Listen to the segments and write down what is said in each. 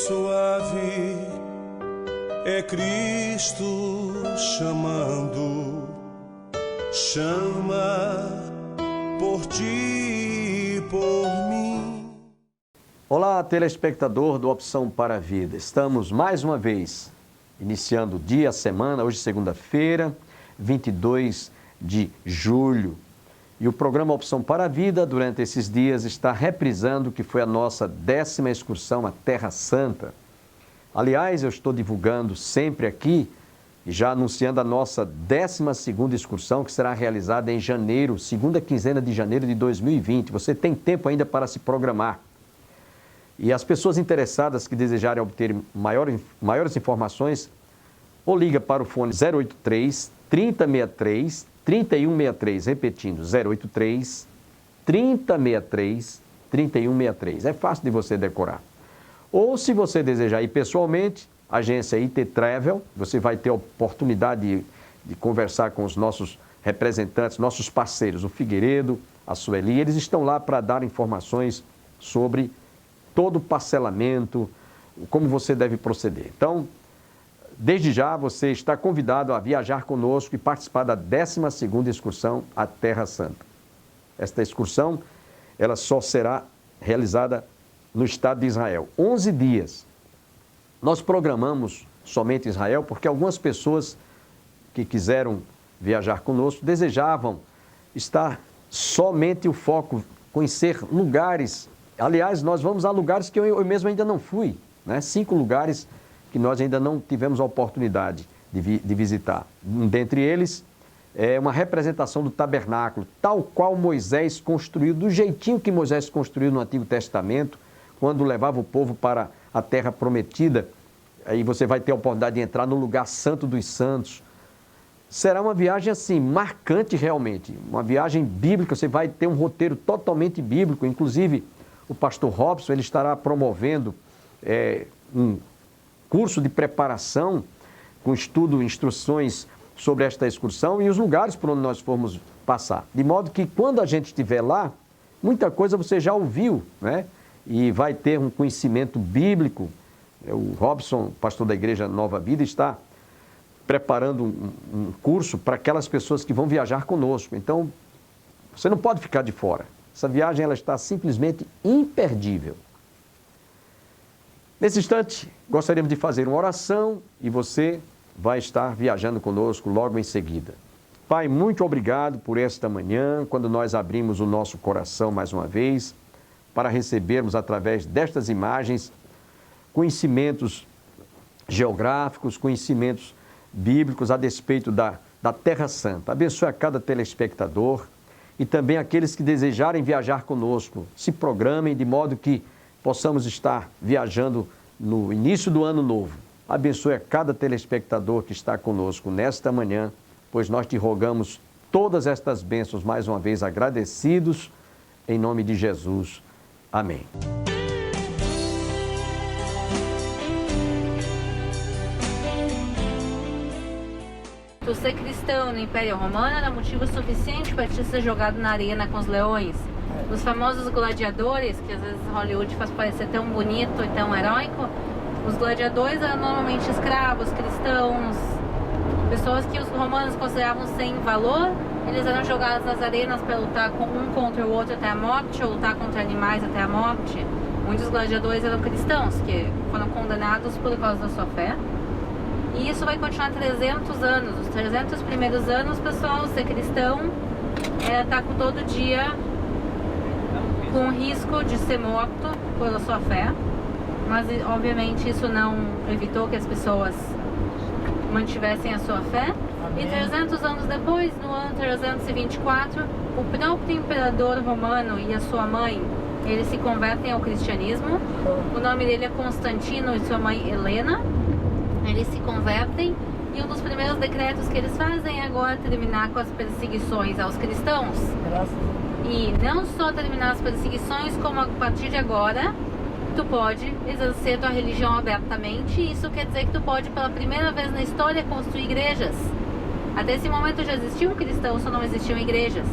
suave é Cristo chamando, chama por ti e por mim. Olá, telespectador do Opção para a Vida. Estamos mais uma vez iniciando o dia, a semana, hoje segunda-feira, 22 de julho. E o programa Opção para a Vida, durante esses dias, está reprisando o que foi a nossa 10ª excursão à Terra Santa. Aliás, eu estou divulgando sempre aqui e já anunciando a nossa 12ª excursão, que será realizada em janeiro, segunda quinzena de janeiro de 2020. Você tem tempo ainda para se programar. E as pessoas interessadas que desejarem obter maiores informações, ou liga para o fone 083 3063 3163, repetindo, 083 3063 3163. É fácil de você decorar. Ou se você desejar ir pessoalmente, agência IT Travel, você vai ter a oportunidade de conversar com os nossos representantes, nossos parceiros, o Figueiredo, a Sueli. Eles estão lá para dar informações sobre todo o parcelamento, como você deve proceder. Então, desde já, você está convidado a viajar conosco e participar da 12ª excursão à Terra Santa. Esta excursão, ela só será realizada no estado de Israel. 11 dias. Nós programamos somente Israel porque algumas pessoas que quiseram viajar conosco desejavam estar somente o foco, conhecer lugares. Aliás, nós vamos a lugares que eu mesmo ainda não fui, né? 5 lugares que nós ainda não tivemos a oportunidade de visitar. Dentre eles, é uma representação do tabernáculo, tal qual Moisés construiu, do jeitinho que Moisés construiu no Antigo Testamento, quando levava o povo para a terra prometida. Aí você vai ter a oportunidade de entrar no lugar santo dos santos. Será uma viagem assim, marcante realmente, uma viagem bíblica. Você vai ter um roteiro totalmente bíblico. Inclusive, o pastor Robson, ele estará promovendo um curso de preparação, com estudo, instruções sobre esta excursão e os lugares por onde nós formos passar. De modo que quando a gente estiver lá, muita coisa você já ouviu, né? E vai ter um conhecimento bíblico. O Robson, pastor da Igreja Nova Vida, está preparando um curso para aquelas pessoas que vão viajar conosco. Então, você não pode ficar de fora. Essa viagem ela está simplesmente imperdível. Nesse instante, gostaríamos de fazer uma oração e você vai estar viajando conosco logo em seguida. Pai, muito obrigado por esta manhã, quando nós abrimos o nosso coração mais uma vez, para recebermos através destas imagens conhecimentos geográficos, conhecimentos bíblicos a despeito da Terra Santa. Abençoe a cada telespectador e também aqueles que desejarem viajar conosco. Se programem de modo que possamos estar viajando no início do ano novo. Abençoe a cada telespectador que está conosco nesta manhã, pois nós te rogamos todas estas bênçãos mais uma vez agradecidos, em nome de Jesus. Amém. Tu ser cristão no Império Romano era motivo suficiente para te ser jogado na arena com os leões. Os famosos gladiadores, que às vezes Hollywood faz parecer tão bonito e tão heróico, os gladiadores eram normalmente escravos, cristãos, pessoas que os romanos consideravam sem valor. Eles eram jogados nas arenas para lutar um contra o outro até a morte, ou lutar contra animais até a morte. Muitos gladiadores eram cristãos, que foram condenados por causa da sua fé. E isso vai continuar 300 anos. Os 300 primeiros anos, pessoal, ser cristão era estar com todo dia com risco de ser morto pela sua fé. Mas, obviamente, isso não evitou que as pessoas mantivessem a sua fé. E 300 anos depois, no ano 324, o próprio imperador romano e a sua mãe, eles se convertem ao cristianismo. O nome dele é Constantino e sua mãe Helena. Eles se convertem e um dos primeiros decretos que eles fazem é agora terminar com as perseguições aos cristãos. E não só terminar as perseguições, como a partir de agora tu pode exercer tua religião abertamente. Isso quer dizer que tu pode, pela primeira vez na história, construir igrejas. Até esse momento já existiam cristãos, só não existiam igrejas.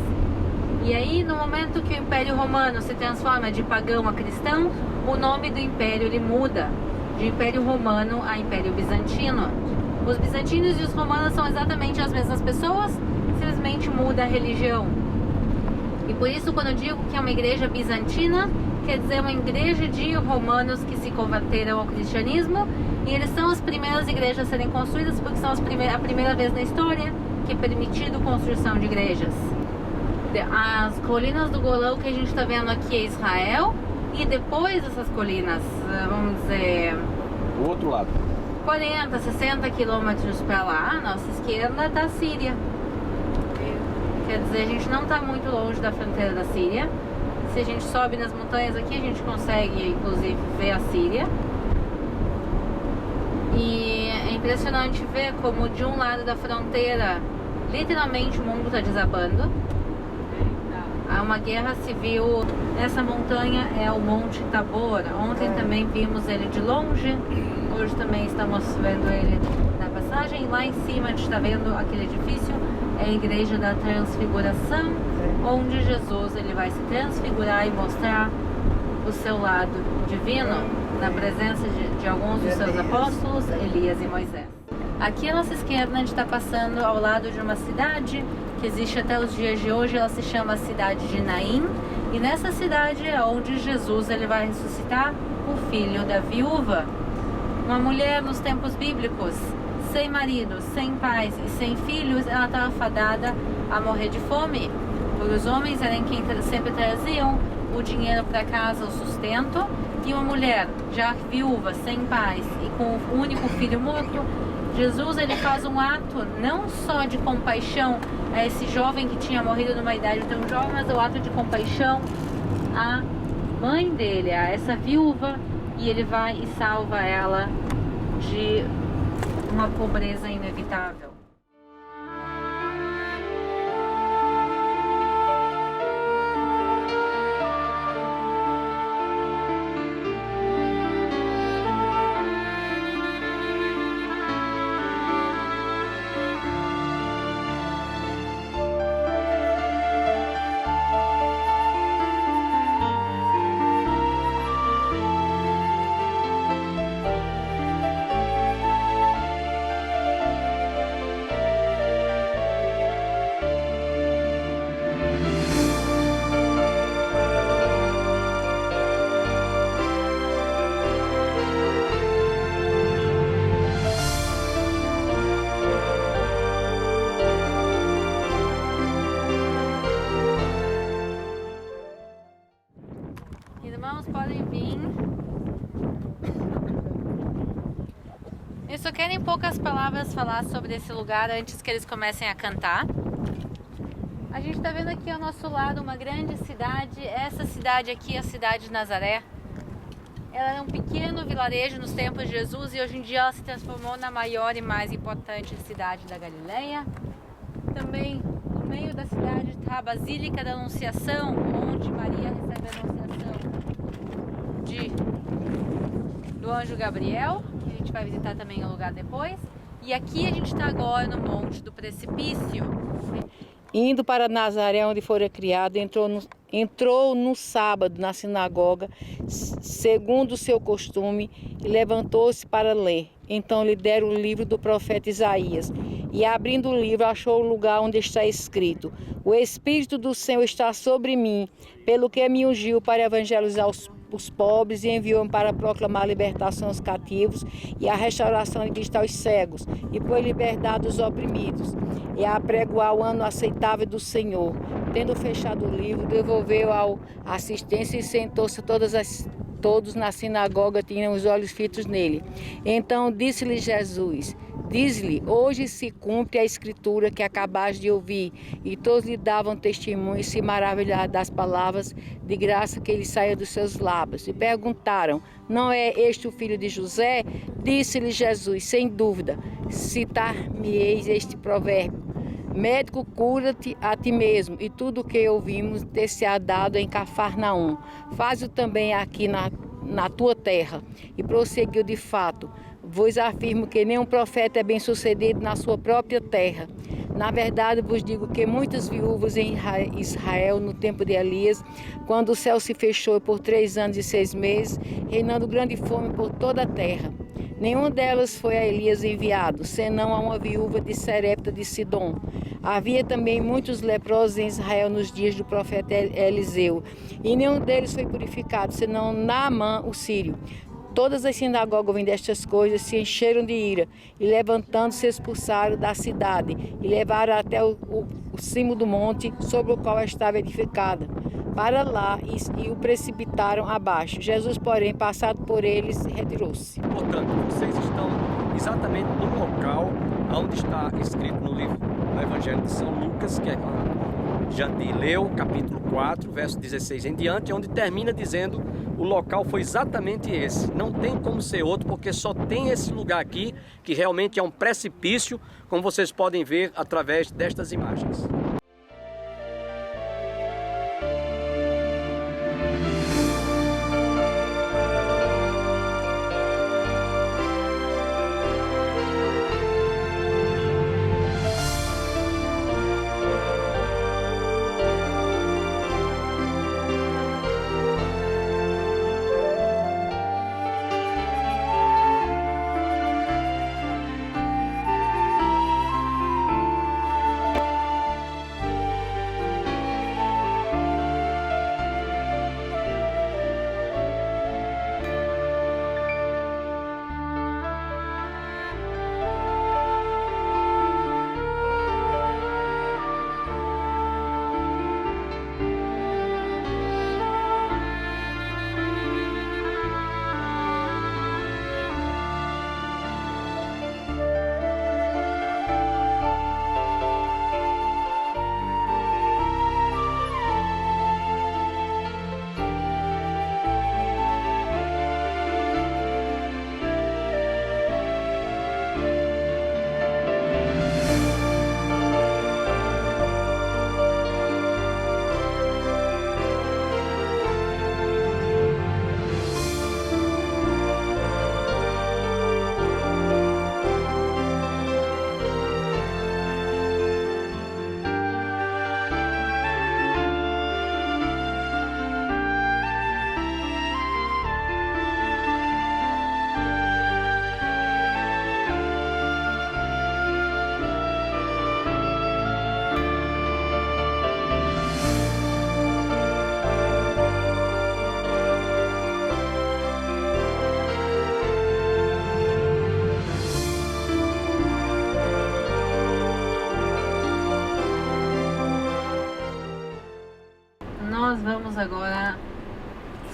E aí, no momento que o Império Romano se transforma de pagão a cristão, o nome do império ele muda. de Império Romano a Império Bizantino. Os bizantinos e os romanos são exatamente as mesmas pessoas, simplesmente muda a religião. E por isso, quando eu digo que é uma igreja bizantina, quer dizer uma igreja de romanos que se converteram ao cristianismo, e eles são as primeiras igrejas a serem construídas porque são a primeira vez na história que é permitido construção de igrejas. As colinas do Golão que a gente está vendo aqui é Israel, e depois dessas colinas, vamos dizer, O outro lado. 40, 60 quilômetros para lá, a nossa esquerda está a Síria. Quer dizer, a gente não está muito longe da fronteira da Síria. Se a gente sobe nas montanhas aqui, a gente consegue, inclusive, ver a Síria. E é impressionante ver como de um lado da fronteira, literalmente o mundo está desabando. Há uma guerra civil. Essa montanha é o Monte Tabor. Ontem também vimos ele de longe. Hoje também estamos vendo ele na passagem. Lá em cima a gente está vendo aquele edifício. É a Igreja da Transfiguração, onde Jesus ele vai se transfigurar e mostrar o seu lado divino na presença de alguns dos seus apóstolos, Elias e Moisés. Aqui à nossa esquerda a gente está passando ao lado de uma cidade que existe até os dias de hoje. Ela se chama cidade de Naim, e nessa cidade é onde Jesus ele vai ressuscitar o filho da viúva. Uma mulher nos tempos bíblicos, sem marido, sem pais e sem filhos, ela estava fadada a morrer de fome. Os homens eram quem sempre traziam o dinheiro para casa, o sustento, e uma mulher já viúva, sem pais e com o único filho morto, Jesus ele faz um ato não só de compaixão a esse jovem que tinha morrido numa idade tão jovem, mas o ato de compaixão à mãe dele, a essa viúva, e ele vai e salva ela de uma pobreza inevitável. Irmãos, podem vir. Eu só quero em poucas palavras falar sobre esse lugar antes que eles comecem a cantar. A gente está vendo aqui ao nosso lado uma grande cidade. Essa cidade aqui é a cidade de Nazaré. Ela era um pequeno vilarejo nos tempos de Jesus e hoje em dia ela se transformou na maior e mais importante cidade da Galileia. Também no meio da cidade está a Basílica da Anunciação, onde Maria recebe a Anunciação do anjo Gabriel, que a gente vai visitar também o lugar depois. E aqui a gente está agora no Monte do Precipício. Indo para Nazaré, onde fora criado, entrou no sábado na sinagoga, segundo o seu costume, e levantou-se para ler. Então lhe deram o livro do profeta Isaías. E abrindo o livro, achou o lugar onde está escrito: O Espírito do Senhor está sobre mim, pelo que me ungiu para evangelizar os pobres e enviou-me para proclamar a libertação aos cativos e a restauração de vista aos cegos e por liberdade os oprimidos, e a apregoar o ano aceitável do Senhor. Tendo fechado o livro, devolveu ao assistência e sentou-se. Todos na sinagoga tinham os olhos fitos nele. Então disse-lhe Jesus: Diz-lhe, hoje se cumpre a escritura que acabaste de ouvir. E todos lhe davam testemunho e se maravilharam das palavras de graça que lhe saía dos seus lábios. E perguntaram: Não é este o filho de José? Disse-lhe Jesus: Sem dúvida, citar-me-eis este provérbio: Médico, cura-te a ti mesmo, e tudo o que ouvimos ter-se-á dado em Cafarnaum, faz-o também aqui na tua terra. E prosseguiu: De fato, vos afirmo que nenhum profeta é bem-sucedido na sua própria terra. Na verdade, vos digo que muitas viúvas em Israel, no tempo de Elias, quando o céu se fechou por 3 anos e 6 meses, reinando grande fome por toda a terra. Nenhuma delas foi a Elias enviado, senão a uma viúva de Serepta de Sidom. Havia também muitos leprosos em Israel nos dias do profeta Eliseu, e nenhum deles foi purificado, senão Naamã, o sírio. Todas as sinagogas ouvindo estas coisas se encheram de ira, e levantando-se expulsaram da cidade, e levaram até o cimo do monte sobre o qual estava edificada, para lá, e o precipitaram abaixo. Jesus, porém, passado por eles, retirou-se. Portanto, vocês estão exatamente no local onde está escrito no livro do Evangelho de São Lucas, que Jandir leu, capítulo 4, verso 16 em diante, onde termina dizendo: o local foi exatamente esse. Não tem como ser outro, porque só tem esse lugar aqui, que realmente é um precipício, como vocês podem ver através destas imagens. Nós vamos agora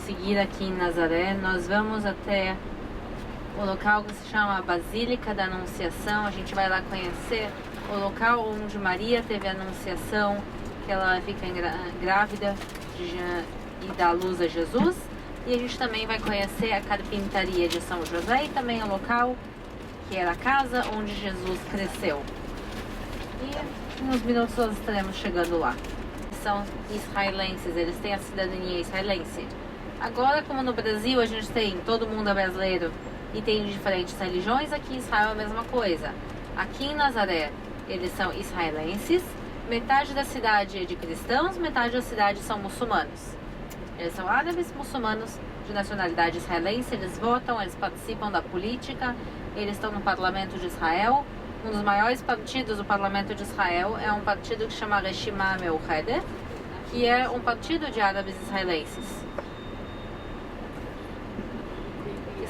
seguir aqui em Nazaré. Nós vamos até o local que se chama Basílica da Anunciação. A gente vai lá conhecer o local onde Maria teve a anunciação, que ela fica grávida e dá luz a Jesus. E a gente também vai conhecer a carpintaria de São José e também o local que era a casa onde Jesus cresceu. E em uns minutos nós estaremos chegando lá. São israelenses, eles têm a cidadania israelense. Agora, como no Brasil a gente tem, todo mundo é brasileiro e tem diferentes religiões, aqui em Israel é a mesma coisa. Aqui em Nazaré, eles são israelenses, metade da cidade é de cristãos, metade da cidade são muçulmanos. Eles são árabes muçulmanos de nacionalidade israelense, eles votam, eles participam da política, eles estão no parlamento de Israel. Um dos maiores partidos do parlamento de Israel é um partido que se chama Reshima Meuchedet, que é um partido de árabes israelenses.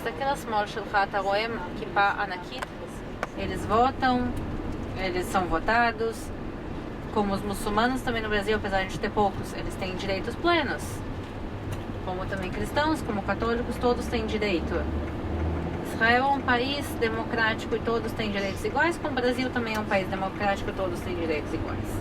תסתכל לשמאל שלך, אתה רואה כיפה ענקית? Eles votam, eles são votados. Como os muçulmanos também no Brasil, apesar de ter poucos, eles têm direitos plenos. Como também cristãos, como católicos, todos têm direito. Israel é um país democrático e todos têm direitos iguais, como o Brasil também é um país democrático e todos têm direitos iguais.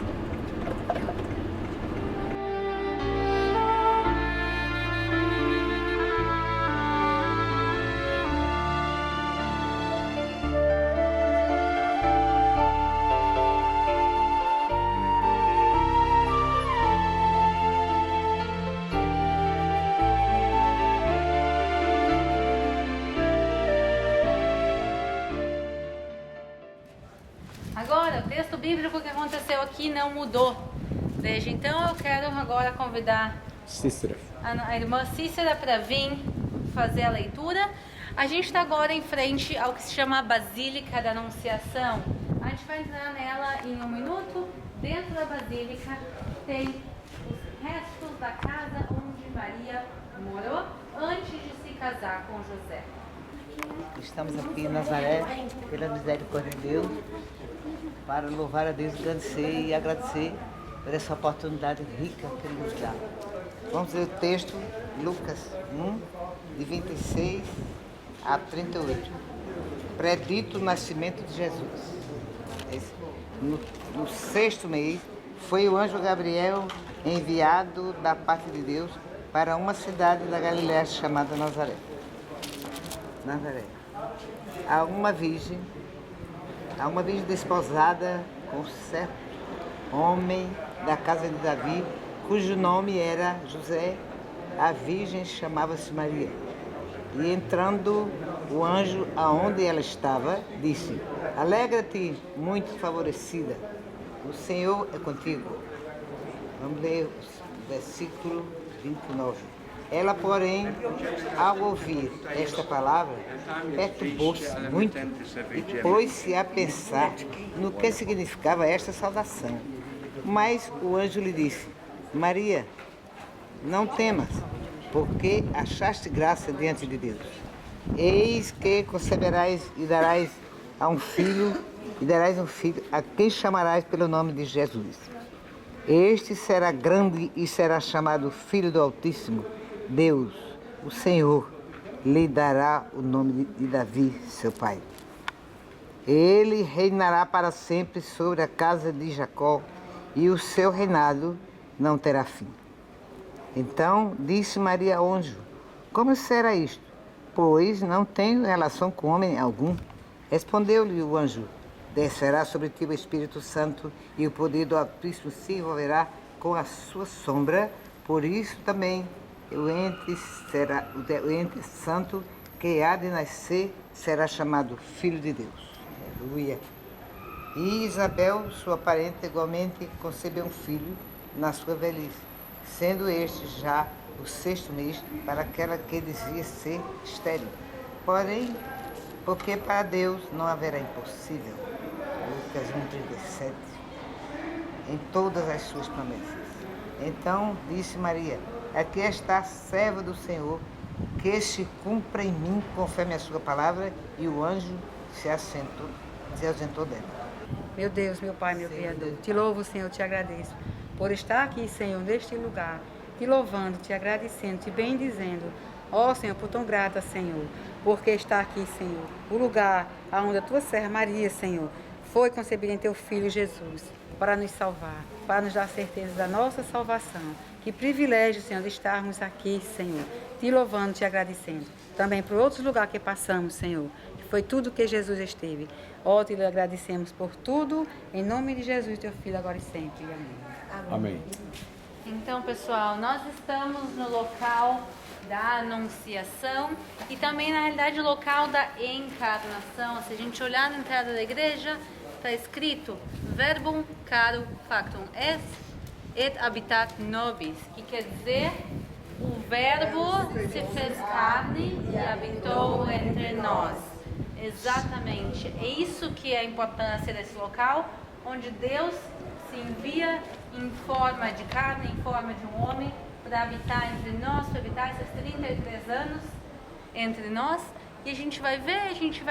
Agora, o texto bíblico bíblico que aconteceu aqui não mudou. Desde então eu quero agora convidar Cícera. a irmã Cícera para vir fazer a leitura. A gente está agora em frente ao que se chama a Basílica da Anunciação. A gente vai entrar nela em um minuto. Dentro da Basílica tem os restos da casa onde Maria morou antes de se casar com José. Estamos aqui em Nazaré, pela misericórdia de Deus, para louvar a Deus, agradecer e agradecer por essa oportunidade rica que Ele nos dá. Vamos ler o texto, Lucas 1, de 26 a 38. Predito o nascimento de Jesus. No 6º mês, foi o anjo Gabriel enviado da parte de Deus para uma cidade da Galiléia chamada Nazaré. Há uma virgem desposada com certo homem da casa de Davi, cujo nome era José. A virgem chamava-se Maria. E entrando o anjo aonde ela estava, disse: Alegra-te, muito favorecida, o Senhor é contigo. Vamos ler o versículo 29. Ela, porém, ao ouvir esta palavra, perturbou-se muito e pôs-se a pensar no que significava esta saudação. Mas o anjo lhe disse: Maria, não temas, porque achaste graça diante de Deus. Eis que conceberás e darás um filho, a quem chamarás pelo nome de Jesus. Este será grande e será chamado Filho do Altíssimo. Deus, o Senhor, lhe dará o nome de Davi, seu pai. Ele reinará para sempre sobre a casa de Jacó, e o seu reinado não terá fim. Então disse Maria ao anjo: Como será isto? Pois não tenho relação com homem algum. Respondeu-lhe o anjo: Descerá sobre ti o Espírito Santo, e o poder do Altíssimo se envolverá com a sua sombra. Por isso também o ente santo que há de nascer será chamado Filho de Deus. Aleluia. E Isabel, sua parente, igualmente concebeu um filho na sua velhice, sendo este já o 6º mês para aquela que dizia ser estéril. Porém, porque para Deus não haverá impossível. Lucas 1,37. Em todas as suas promessas. Então disse Maria: Aqui está a serva do Senhor, que se cumpra em mim conforme a sua palavra. E o anjo se ausentou dela. Meu Deus, meu Pai, meu Criador, te louvo, Senhor, te agradeço por estar aqui, Senhor, neste lugar, te louvando, te agradecendo, te bendizendo. Ó, Senhor, por tão grata, Senhor, porque está aqui, Senhor, o lugar onde a tua serva Maria, Senhor, foi concebida em teu Filho Jesus, para nos salvar, para nos dar certeza da nossa salvação. Que privilégio, Senhor, de estarmos aqui, Senhor, te louvando, te agradecendo. Também por outros lugares que passamos, Senhor, que foi tudo que Jesus esteve. Ó, te agradecemos por tudo, em nome de Jesus, teu Filho, agora e sempre. Amém. Amém. Então, pessoal, nós estamos no local da Anunciação e também, na realidade, o local da encarnação. Se a gente olhar na entrada da igreja, está escrito Verbum caro factum est et habitat nobis, que quer dizer o verbo se fez carne e habitou entre nós. Exatamente, é isso que é a importância desse local, onde Deus se envia em forma de carne, em forma de um homem, para habitar entre nós, para habitar esses 33 anos entre nós. E a gente vai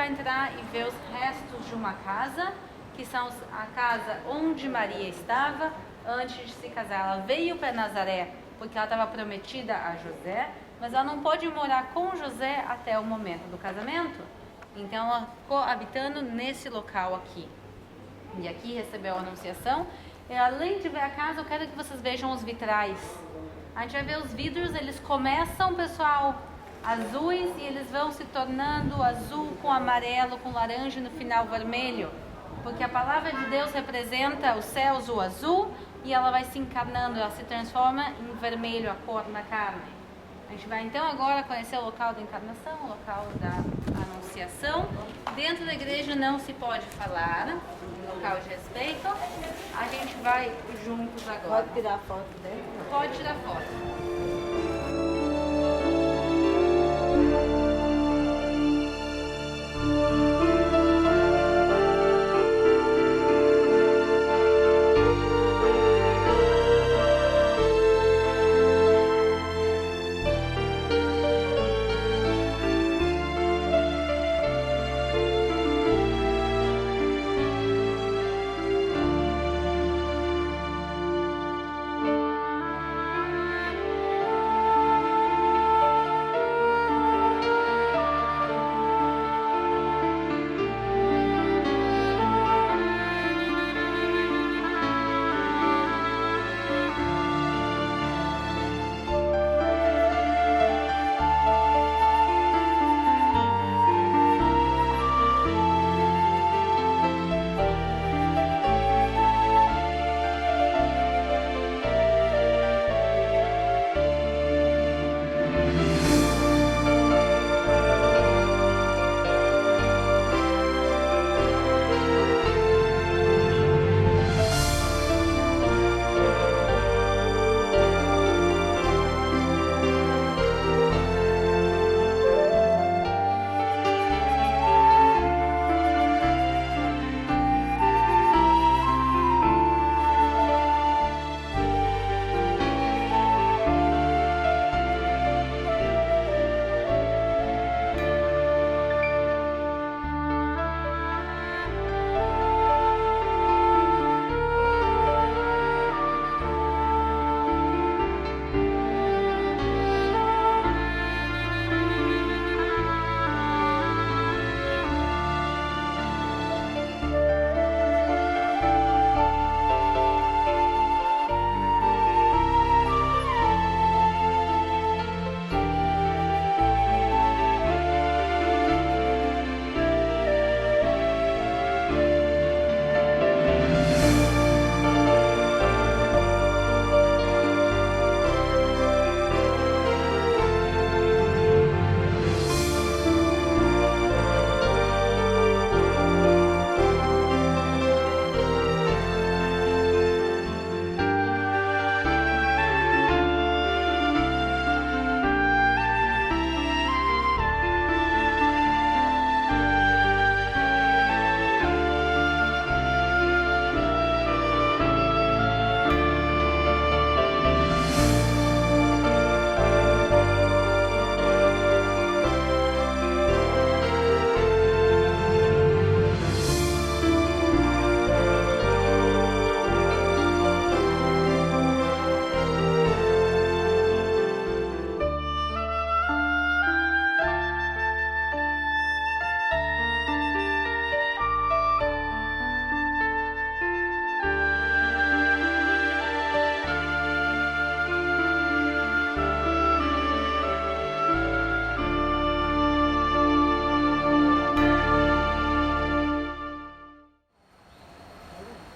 entrar e ver os restos de uma casa, que são a casa onde Maria estava antes de se casar. Ela veio para Nazaré porque ela estava prometida a José, mas ela não pôde morar com José até o momento do casamento. Então ela ficou habitando nesse local aqui. E aqui recebeu a anunciação. E além de ver a casa, eu quero que vocês vejam os vitrais. A gente vai ver os vidros, eles começam, pessoal, azuis, e eles vão se tornando azul com amarelo, com laranja e no final vermelho. Porque a palavra de Deus representa os céus, o azul, e ela vai se encarnando, ela se transforma em vermelho, a cor da carne. A gente vai então agora conhecer o local da encarnação, o local da anunciação. Dentro da igreja não se pode falar, local de respeito. A gente vai juntos agora. Pode tirar foto dele? Pode tirar foto.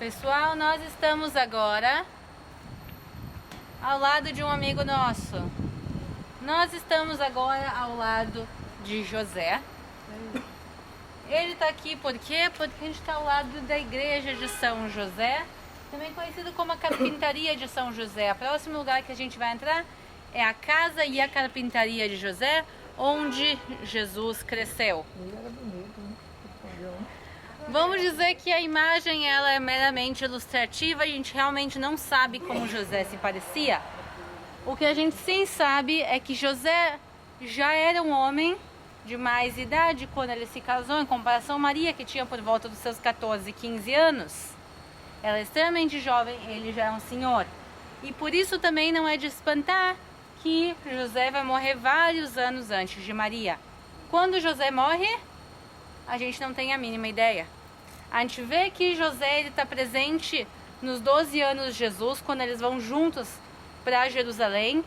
Pessoal, nós estamos agora ao lado de um amigo nosso. Nós estamos agora ao lado de José. Ele está aqui por quê? Porque a gente está ao lado da igreja de São José, também conhecido como a Carpintaria de São José. O próximo lugar que a gente vai entrar é a casa e a carpintaria de José, onde Jesus cresceu. Vamos dizer que a imagem ela é meramente ilustrativa, a gente realmente não sabe como José se parecia. O que a gente sim sabe é que José já era um homem de mais idade quando ele se casou, em comparação a Maria, que tinha por volta dos seus 14, 15 anos. Ela é extremamente jovem, ele já é um senhor. E por isso também não é de espantar que José vai morrer vários anos antes de Maria. Quando José morre, a gente não tem a mínima ideia. A gente vê que José está presente nos 12 anos de Jesus, quando eles vão juntos para Jerusalém.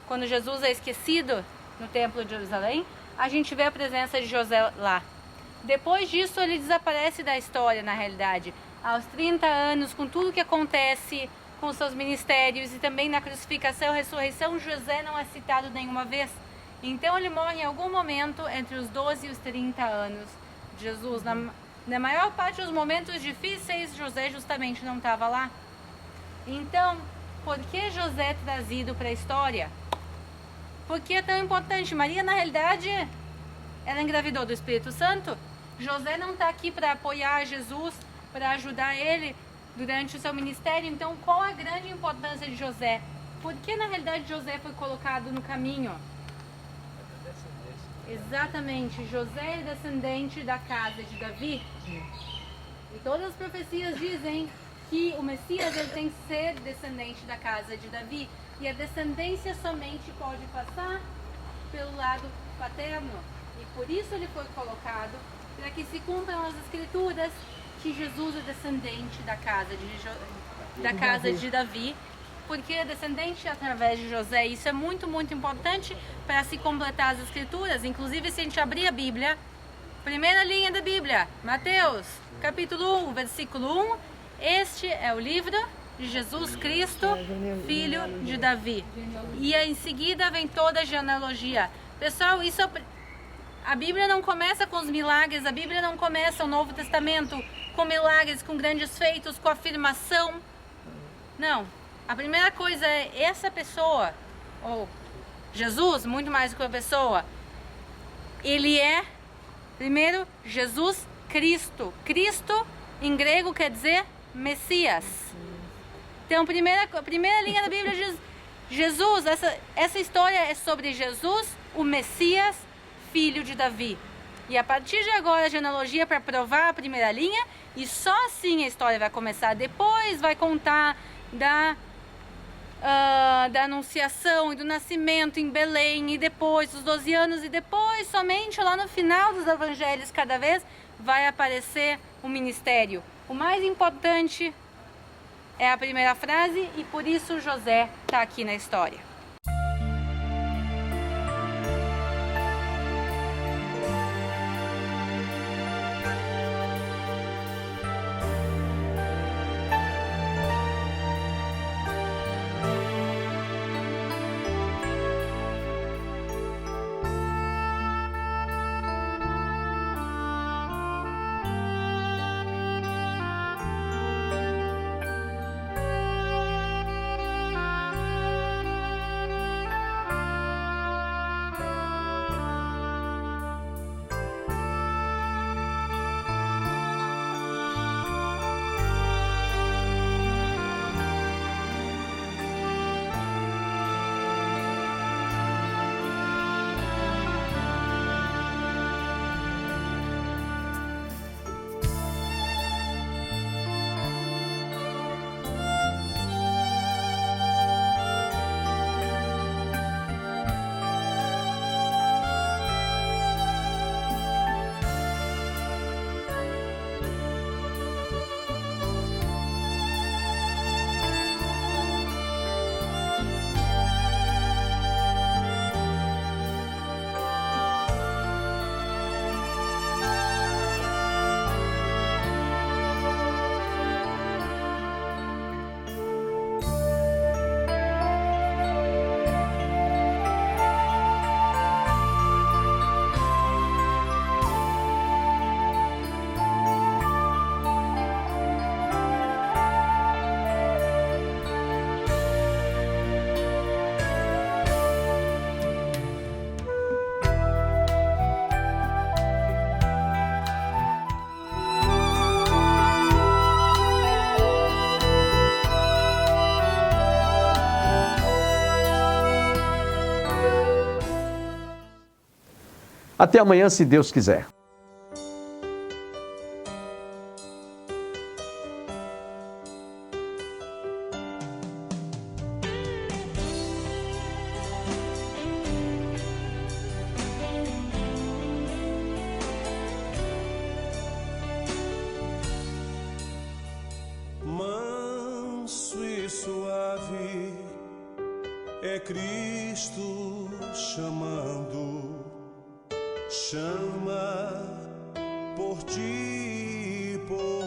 Quando Jesus é esquecido no templo de Jerusalém, a gente vê a presença de José lá. Depois disso, ele desaparece da história, na realidade. Aos 30 anos, com tudo que acontece com seus ministérios e também na crucificação e ressurreição, José não é citado nenhuma vez. Então ele morre em algum momento entre os 12 e os 30 anos de Jesus. Na maior parte dos momentos difíceis, José justamente não estava lá. Então, por que José é trazido para a história? Por que é tão importante? Maria, na realidade, ela engravidou do Espírito Santo. José não está aqui para apoiar Jesus, para ajudar ele durante o seu ministério. Então, qual a grande importância de José? Por que, na realidade, José foi colocado no caminho? Exatamente, José é descendente da casa de Davi. E todas as profecias dizem que o Messias ele tem que ser descendente da casa de Davi. E a descendência somente pode passar pelo lado paterno. E por isso ele foi colocado, para que se cumpram as escrituras que Jesus é descendente da casa de Davi. Porque é descendente através de José. Isso é muito, muito importante para se completar as escrituras. Inclusive, se a gente abrir a Bíblia, primeira linha da Bíblia, Mateus, capítulo 1, versículo 1. Este é o livro de Jesus Cristo, filho de Davi. E em seguida vem toda a genealogia. Pessoal, a Bíblia não começa com os milagres. A Bíblia não começa o Novo Testamento com milagres, com grandes feitos, com afirmação. Não. A primeira coisa é essa pessoa, ou Jesus, muito mais do que uma pessoa, ele é, primeiro, Jesus Cristo. Cristo, em grego, quer dizer Messias. Então, a primeira linha da Bíblia diz Jesus, essa história é sobre Jesus, o Messias, filho de Davi. E a partir de agora, a genealogia para provar a primeira linha, e só assim a história vai começar. Depois vai contar da anunciação e do nascimento em Belém, e depois dos 12 anos, e depois somente lá no final dos evangelhos cada vez vai aparecer o ministério. O mais importante é a primeira frase, e por isso José está aqui na história. Até amanhã, se Deus quiser. Manso e suave é Cristo chamando. Chama por ti, por